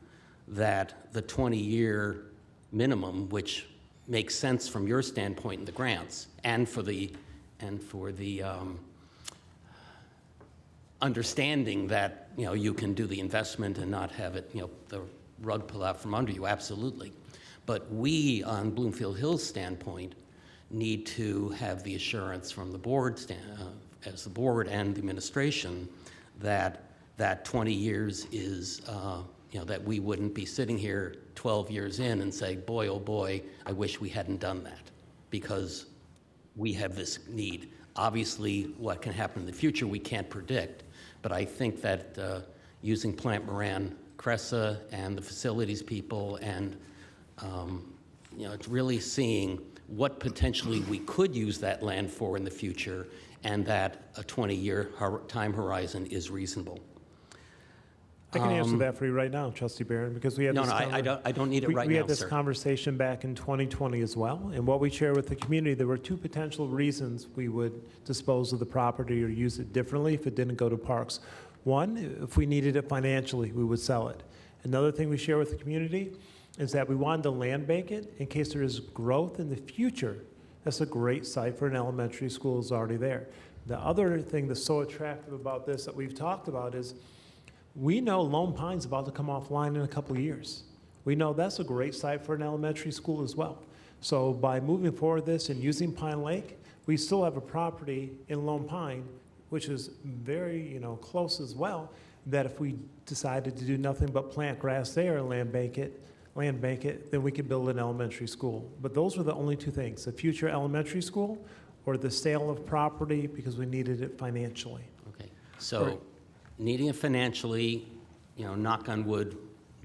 that the 20-year minimum, which makes sense from your standpoint in the grants and for the understanding that you can do the investment and not have it the rug pull out from under you, absolutely. But we, on Bloomfield Hills' standpoint, need to have the assurance from the board, as the board and the administration, that 20 years is, that we wouldn't be sitting here 12 years in and say, boy, oh boy, I wish we hadn't done that. Because we have this need. Obviously, what can happen in the future, we can't predict, but I think that using Plant Moran, Cressa, and the facilities people, and it's really seeing what potentially we could use that land for in the future, and that a 20-year time horizon is reasonable. I can answer that for you right now, Trustee Barron, because we had No, this no, I don't need it right we now, had this sir. conversation back in 2020 as well, and what we shared with the community, there were two potential reasons we would dispose of the property or use it differently if it didn't go to parks. One, if we needed it financially, we would sell it. Another thing we share with the community is that we wanted to land bank it in case there is growth in the future. That's a great site for an elementary school, is already there. The other thing that's so attractive about this that we've talked about is we know Lone Pine's about to come offline in a couple of years. We know that's a great site for an elementary school as well. So by moving forward this and using Pine Lake, we still have a property in Lone Pine, which is very, close as well, that if we decided to do nothing but plant grass there and land bank it, then we could build an elementary school. But those were the only two things, the future elementary school or the sale of property because we needed it financially. Okay, so needing it financially, knock on wood,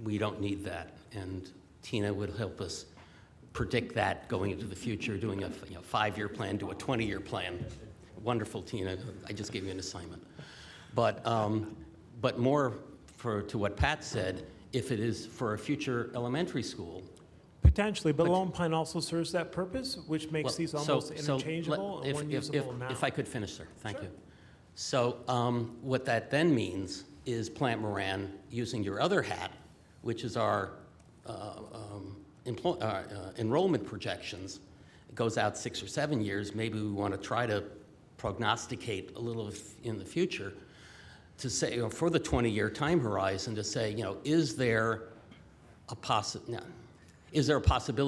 we don't need that. And Tina would help us predict that going into the future, doing a 5-year plan to a 20-year plan. Wonderful, Tina. I just gave you an assignment. But more to what Pat said, if it is for a future elementary school. Potentially, but Lone Pine also serves that purpose, which makes these almost So interchangeable and one usable now. If I could finish, sir. Thank you. So what that then means is Plant Moran using your other hat, which is our enrollment projections. It goes out 6 or 7 years.Maybe we want to try to prognosticate a little in the future to say, for the 20-year time horizon, to say, is there a possibility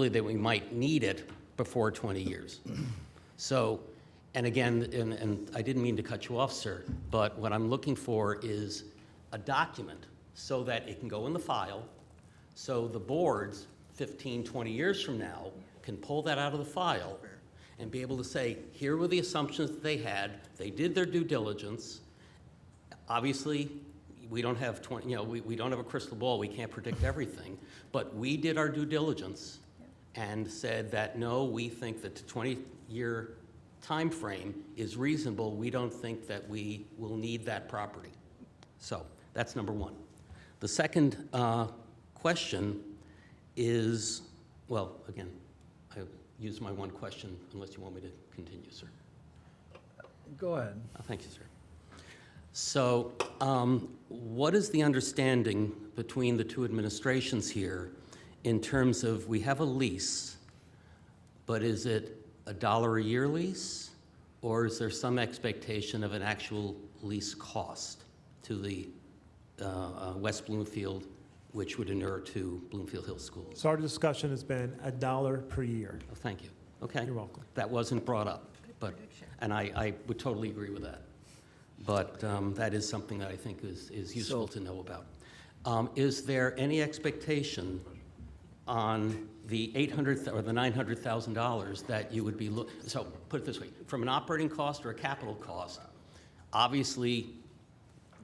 that we might need it before 20 years? So, and again, and I didn't mean to cut you off, sir, but what I'm looking for is a document so that it can go in the file, so the boards 15, 20 years from now can pull that out of the file and be able to say, here were the assumptions that they had, they did their due diligence. Obviously, we don't have we don't have a crystal ball, we can't predict everything, but we did our due diligence and said that, no, we think that the 20-year time frame is reasonable. We don't think that we will need that property. So that's number one. The second question is, well, again, I used my one question unless you want me to continue, sir. Go ahead. Thank you, sir. So what is the understanding between the two administrations here in terms of, we have a lease, but is it $1 a year lease, or is there some expectation of an actual lease cost to the West Bloomfield, which would inure to Bloomfield Hills Schools? So our discussion has been $1 per year. Oh, thank you. Okay. You're welcome. That wasn't brought up, and I would totally agree with that. But that is something that I think is useful to know about. Is there any expectation on the $800,000 or the $900,000 that you would be so put it this way, from an operating cost or a capital cost, obviously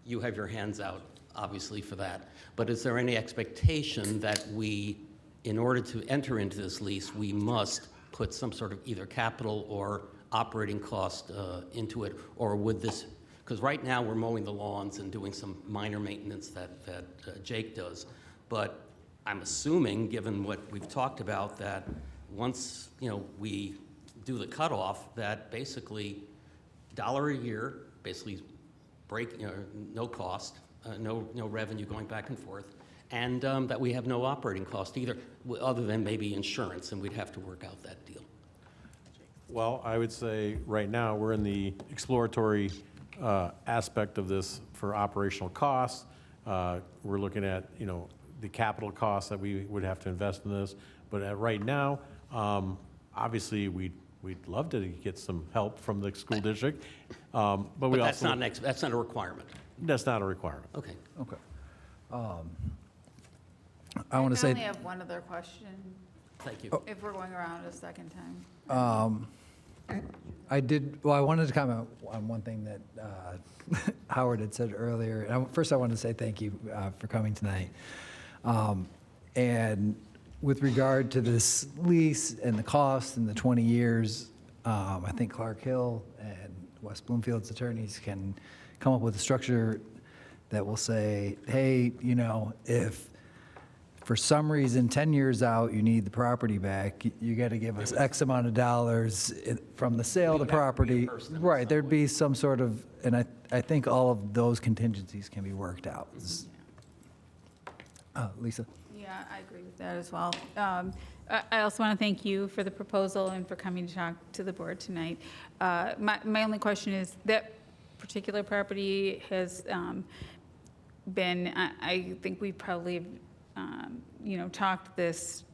you have your hands out, obviously, for that. But is there any expectation that we, in order to enter into this lease, we must put some sort of either capital or operating cost into it, or would this? Because right now we're mowing the lawns and doing some minor maintenance that Jake does. But I'm assuming, given what we've talked about, that once we do the cutoff, that basically $1 a year, basically no cost, no revenue going back and forth, and that we have no operating cost either, other than maybe insurance, and we'd have to work out that deal. Well, I would say right now we're in the exploratory aspect of this for operational costs. We're looking at, the capital costs that we would have to invest in this. But right now, obviously, we'd love to get some help from the school district. But that's not a requirement. That's not a requirement. Okay. Okay. I want to say. I only have one other question, Thank you. if we're going around a second time. I did, well, I wanted to comment on one thing that Howard had said earlier. And first, I wanted to say thank you for coming tonight. And with regard to this lease and the cost and the 20 years, I think Clark Hill and West Bloomfield's attorneys can come up with a structure that will say, hey, you know, if for some reason 10 years out you need the property back, you got to give us X amount of dollars from the sale of the property. Right, there'd be some sort of, and I think all of those contingencies can be worked out. Lisa? Yeah, I agree with that as well. I also want to thank you for the proposal and for coming to talk to the board tonight. My only question is, that particular property has been, I think we probably have, talked this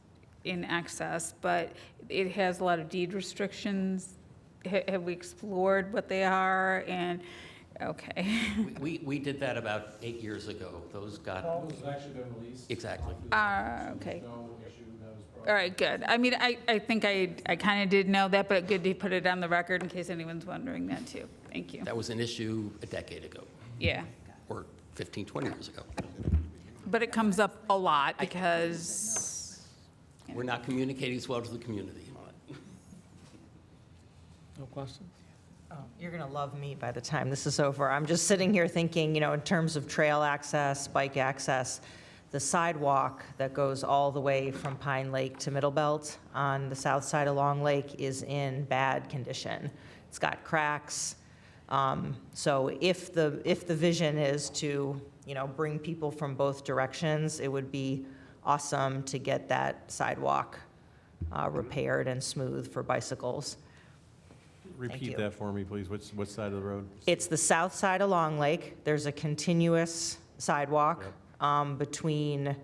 in excess, but it has a lot of deed restrictions. Have we explored what they are? And, okay. We did that about 8 years ago. Those got. Those have actually been released. Exactly. Okay. No issue, that was brought. All right, good. I mean, I think I kind of did know that, but good to put it on the record in case anyone's wondering that too. Thank you. That was an issue a decade ago, Yeah. or 15, 20 years ago. But it comes up a lot because, We're not communicating as well to the community. No questions? Oh, you're going to love me by the time this is over. I'm just sitting here thinking, in terms of trail access, bike access, the sidewalk that goes all the way from Pine Lake to Middle Belt on the south side of Long Lake is in bad condition. It's got cracks. So if the vision is to, bring people from both directions, it would be awesome to get that sidewalk repaired and smooth for bicycles. Repeat you. that for me, please. What side of the road? It's the south side of Long Lake. There's a continuous sidewalk between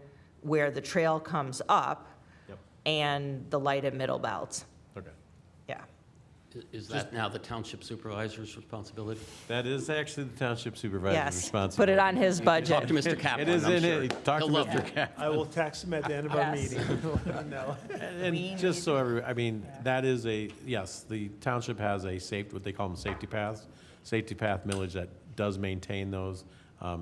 where the trail comes up Yep. and the light at Middle Belt. Okay. Yeah. Is that now the township supervisor's responsibility? That is actually the township supervisor's Yes. responsibility. Put it on his Talk budget. to Mr. Kaplan, It is I'm in sure. it. Talk to He'll love Mr. it. Kaplan. I will text him at the end of our Yes. meeting. Let him know. And just so that is yes, the township has what they call them safety paths, safety path millage that does maintain those.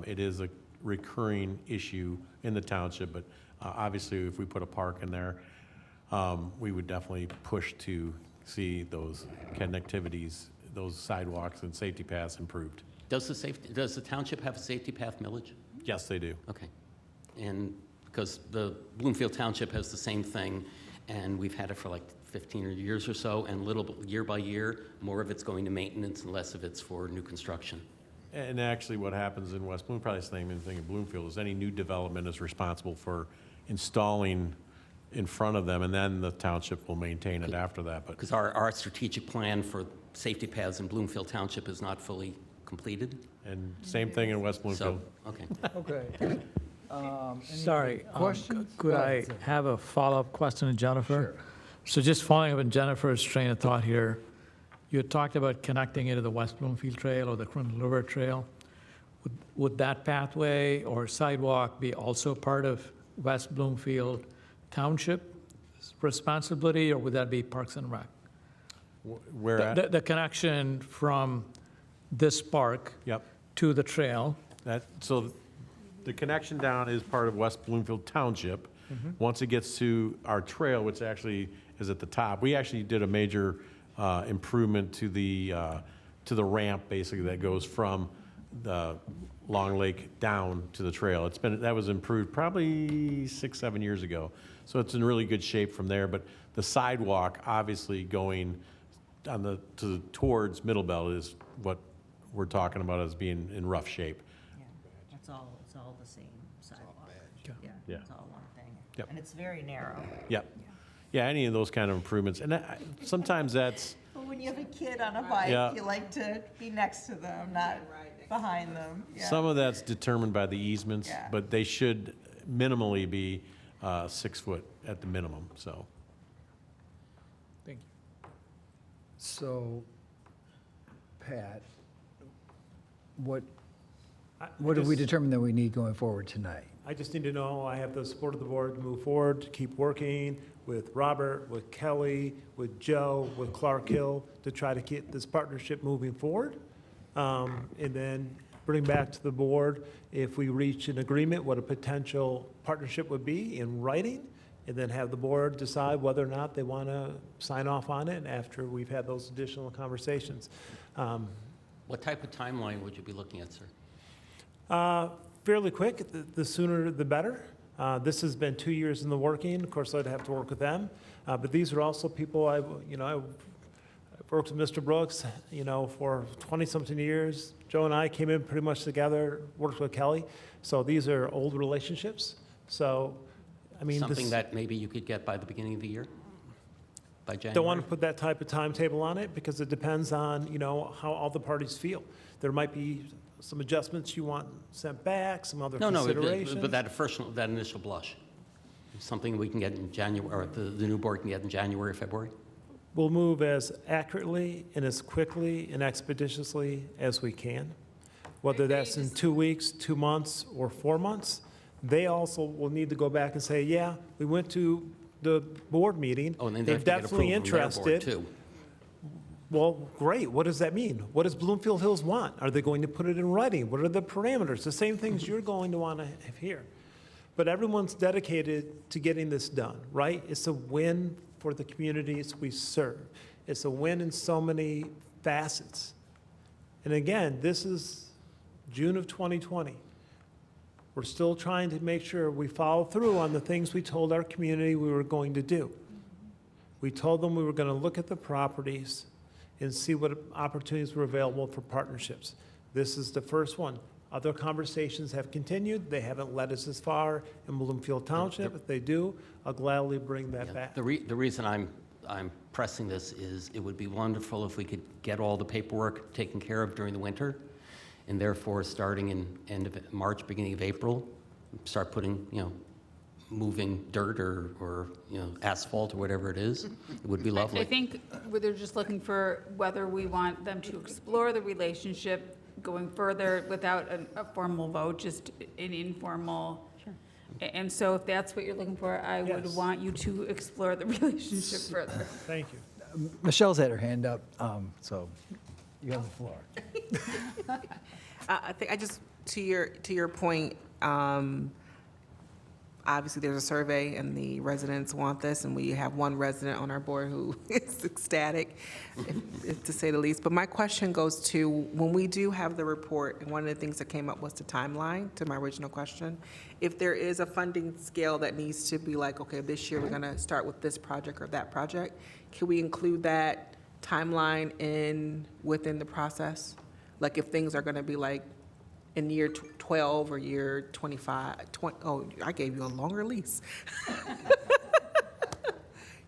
It is a recurring issue in the township, but obviously if we put a park in there, we would definitely push to see those connectivities, those sidewalks and safety paths improved. Does the township have a safety path millage? Yes, they do. Okay. And because the Bloomfield Township has the same thing, and we've had it for like 15 years or so, and year by year, more of it's going to maintenance and less of it's for new construction. And actually what happens in West Bloomfield, probably the same thing in Bloomfield, is any new development is responsible for installing in front of them, and then the township will maintain it after that. But Because our strategic plan for safety paths in Bloomfield Township is not fully completed. and same thing in West So, Bloomfield. okay. Okay. Sorry. questions? Could Go I ahead, sir. have a follow-up question to Jennifer? So just following up on Jennifer's train of thought here, you had talked about connecting it to the West Bloomfield Trail or the Crimson River Trail. Would that pathway or sidewalk be also part of West Bloomfield Township responsibility, or would that be Parks and Rec? Where at? The connection from this park Yep. to the trail. So the connection down is part of West Bloomfield Township. Once it gets to our trail, which actually is at the top, we actually did a major improvement to the ramp, basically, that goes from the Long Lake down to the trail. That was improved probably 6, 7 years ago. So it's in really good shape from there. But the sidewalk, obviously, going towards Middle Belt is what we're talking about as being in rough shape. Yeah, it's all the same sidewalk. Yeah. It's all one thing. Yep. And it's very narrow. Yep. Yeah, any of those kind of improvements. And sometimes that's, But when you have a kid on a bike, Yeah. you like to be next to them, not behind them. Yeah. some of that's determined by the easements, Yeah. but they should minimally be 6 foot at the minimum, so. Thank you. So, Pat, what What have we determined that we need going forward tonight? I just need to know I have the support of the board to move forward, to keep working with Robert, with Kelly, with Joe, with Clark Hill, to try to get this partnership moving forward. And then bring back to the board, if we reach an agreement, what a potential partnership would be in writing, and then have the board decide whether or not they want to sign off on it after we've had those additional conversations. What type of timeline would you be looking at, sir? Fairly quick, the sooner the better. This has been 2 years in the working. Of course, I'd have to work with them. But these are also people I've worked with Mr. Brooks, for 20-something years. Joe and I came in pretty much together, worked with Kelly. So these are old relationships. So, I mean, Something that maybe you could get by the beginning of the year? By January? don't want to put that type of timetable on it because it depends on, how all the parties feel. There might be some adjustments you want sent back, some other No, considerations. but that initial blush, something we can get in January, or the new board can get in January, February? We'll move as accurately and as quickly and expeditiously as we can, whether that's in 2 weeks, 2 months, or 4 months. They also will need to go back and say, yeah, we went to the board meeting. Oh, and then they They're have to get definitely approval from their board, interested. too. Well, great. What does that mean? What does Bloomfield Hills want? Are they going to put it in writing? What are the parameters? The same things you're going to want to have here. But everyone's dedicated to getting this done, right? It's a win for the communities we serve. It's a win in so many facets. And again, this is June of 2020. We're still trying to make sure we follow through on the things we told our community we were going to do. We told them we were going to look at the properties and see what opportunities were available for partnerships. This is the first one. Other conversations have continued. They haven't led us as far in Bloomfield Township. If they do, I'll gladly bring that Yeah, back. The reason I'm pressing this is it would be wonderful if we could get all the paperwork taken care of during the winter, and therefore, starting in end of March, beginning of April, start putting, moving dirt or asphalt or whatever it is. It would be lovely. I think they're just looking for whether we want them to explore the relationship going further without a formal vote, just an informal. And so if that's what you're looking for, I would Yes. want you to explore the relationship further. Thank you. Michelle's had her hand up, so you have the floor. I think to your point, obviously there's a survey and the residents want this, and we have one resident on our board who is ecstatic, to say the least. But my question goes to, when we do have the report, and one of the things that came up was the timeline, to my original question. If there is a funding scale that needs to be like, okay, this year we're gonna start with this project or that project, can we include that timeline within the process? Like if things are gonna be like in year 12 or year 25, I gave you a longer lease.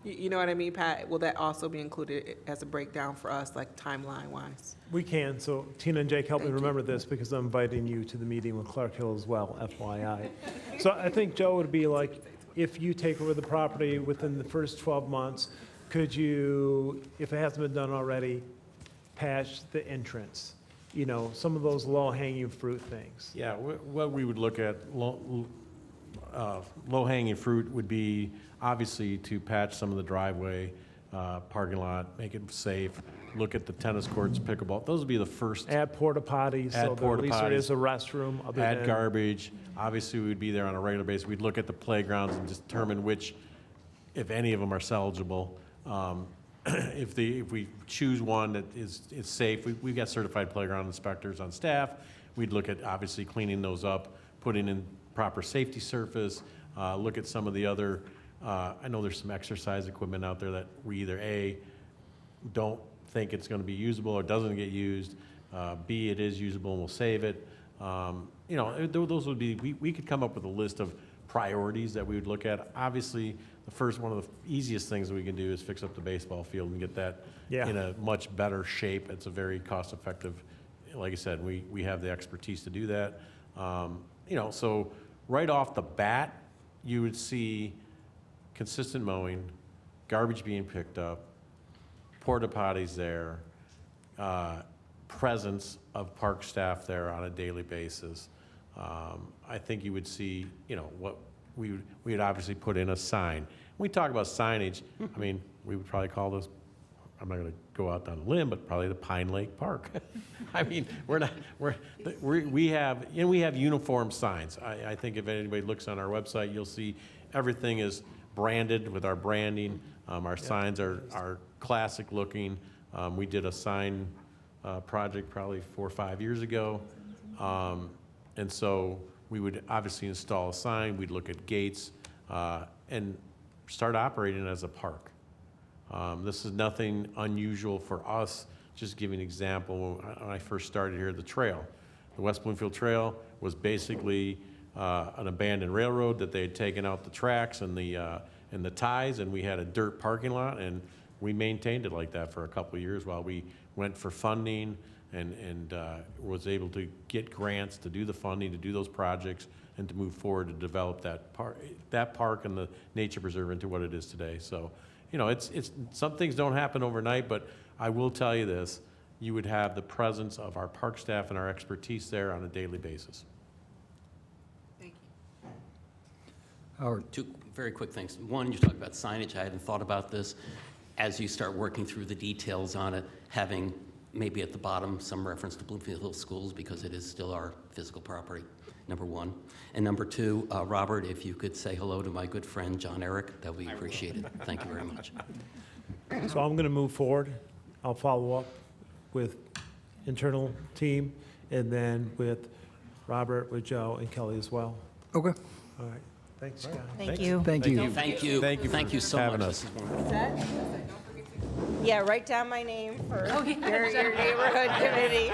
You know what I mean, Pat? Will that also be included as a breakdown for us, like timeline-wise? We can. So Tina and Jake, help me Thank you. remember this because I'm inviting you to the meeting with Clark Hill as well, FYI. So I think, Joe, would be like, if you take over the property within the first 12 months, could you, if it hasn't been done already, patch the entrance? Some of those low-hanging fruit things. Yeah, what we would look at, low-hanging fruit would be obviously to patch some of the driveway, parking lot, make it safe, look at the tennis courts, pickleball. Those would be the first. Add porta potties, so Add that at porta least there potties. is a restroom other Add than. garbage. Obviously, we'd be there on a regular basis. We'd look at the playgrounds and determine which, if any of them are salvageable. If we choose one that is safe, we've got certified playground inspectors on staff. We'd look at obviously cleaning those up, putting in proper safety surface, look at some of the other, I know there's some exercise equipment out there that we either A, don't think it's going to be usable or doesn't get used, B, it is usable and we'll save it. Those would be, we could come up with a list of priorities that we would look at. Obviously, the first one of the easiest things that we can do is fix up the baseball field and get that in a much better shape. It's a very cost-effective, like I said, we have the expertise to do that. So right off the bat, you would see consistent mowing, garbage being picked up, porta potties there, presence of park staff there on a daily basis. I think you would see, what we would obviously put in a sign. When we talk about signage, I mean, we would probably call this, I'm not going to go out on a limb, but probably the Pine Lake Park. I mean, we have uniform signs. I think if anybody looks on our website, you'll see everything is branded with our branding. Our signs are classic looking. We did a sign project probably 4 or 5 years ago. And so we would obviously install a sign, we'd look at gates, and start operating as a park. This is nothing unusual for us. Just to give you an example, when I first started here, the trail. The West Bloomfield Trail was basically an abandoned railroad that they had taken out the tracks and the ties, and we had a dirt parking lot, and we maintained it like that for a couple of years while we went for funding and was able to get grants to do the funding, to do those projects, and to move forward to develop that park and the nature preserve into what it is today. So, it's some things don't happen overnight, but I will tell you this, you would have the presence of our park staff and our expertise there on a daily basis. Thank you. Howard? Two very quick things. One, you talked about signage. I hadn't thought about this. As you start working through the details on it, having maybe at the bottom some reference to Bloomfield Hills Schools because it is still our physical property, number one. And number two, Robert, if you could say hello to my good friend John Eric, that would be appreciated. Thank you very much. So I'm going to move forward. I'll follow up with internal team and then with Robert, with Joe, and Kelly as well. Okay. All right. Thanks, guys. Thank you. Thank you. Thank you. Thank you Thank for you so having much. us. This is wonderful. Yeah, write down my name for your neighborhood committee.